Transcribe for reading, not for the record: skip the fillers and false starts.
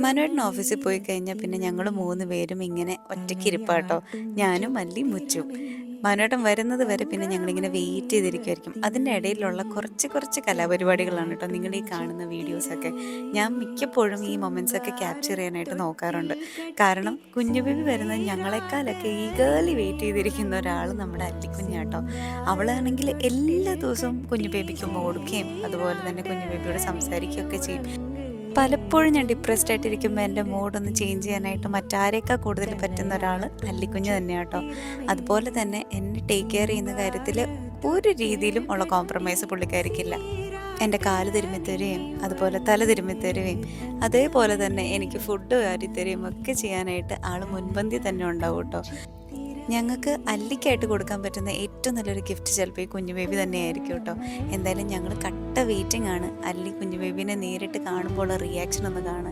മനോേട്ടൻ ഓഫീസിൽ പോയി കഴിഞ്ഞാൽ പിന്നെ ഞങ്ങൾ 3 പേരും ഇങ്ങനെ ഒറ്റയ്ക്ക് ഇരിപ്പാട്ടോ. ഞാനും മല്ലി മുച്ചും. മനോേട്ടൻ വരുന്നത് വരെ പിന്നെ ഞങ്ങളിങ്ങനെ വെയിറ്റ് ചെയ്തിരിക്കുമായിരിക്കും. അതിൻ്റെ ഇടയിലുള്ള കുറച്ച് കുറച്ച് കലാപരിപാടികളാണ് കേട്ടോ നിങ്ങൾ ഈ കാണുന്ന വീഡിയോസൊക്കെ. ഞാൻ മിക്കപ്പോഴും ഈ മൊമെൻറ്റ്സൊക്കെ ക്യാപ്ചർ ചെയ്യാനായിട്ട് നോക്കാറുണ്ട്. കാരണം കുഞ്ഞു ബേബി വരുന്നത് ഞങ്ങളെക്കാളൊക്കെ ഈഗേർലി വെയിറ്റ് ചെയ്തിരിക്കുന്ന ഒരാൾ നമ്മുടെ അല്ലിക്കുഞ്ഞാട്ടോ. അവളാണെങ്കിൽ എല്ലാ ദിവസവും കുഞ്ഞു ബേബിക്ക് ഉമ്മ കൊടുക്കുകയും അതുപോലെ തന്നെ കുഞ്ഞു ബേബിയോട് സംസാരിക്കുകയൊക്കെ ചെയ്യും. പലപ്പോഴും ഞാൻ ഡിപ്രസ്ഡ് ആയിട്ടിരിക്കുമ്പോൾ എൻ്റെ മൂഡൊന്ന് ചേഞ്ച് ചെയ്യാനായിട്ട് മറ്റാരേക്കാൾ കൂടുതൽ പറ്റുന്ന ഒരാൾ അല്ലിക്കുഞ്ഞ് തന്നെയാണ് കേട്ടോ. അതുപോലെ തന്നെ എന്നെ ടേക്ക് കെയർ ചെയ്യുന്ന കാര്യത്തിൽ ഒരു രീതിയിലും ഉള്ള കോംപ്രമൈസ് പുള്ളിക്കാരിക്കില്ല. എൻ്റെ കാല് തിരുമ്മിത്തരുകയും അതുപോലെ തല തിരുമ്മിത്തരുകയും അതേപോലെ തന്നെ എനിക്ക് ഫുഡ് വാരിത്തരുകയും ഒക്കെ ചെയ്യാനായിട്ട് ആൾ മുൻപന്തി തന്നെ ഉണ്ടാവും കേട്ടോ. ഞങ്ങൾക്ക് അല്ലിക്കായിട്ട് കൊടുക്കാൻ പറ്റുന്ന ഏറ്റവും നല്ലൊരു ഗിഫ്റ്റ് ചിലപ്പോൾ ഈ കുഞ്ഞു ബേബി തന്നെയായിരിക്കും കേട്ടോ. എന്തായാലും ഞങ്ങൾ കട്ട വെയിറ്റിംഗ് ആണ് അല്ലി കുഞ്ഞു ബേബീനെ നേരിട്ട് കാണുമ്പോൾ റിയാക്ഷൻ ഒന്ന് കാണാൻ.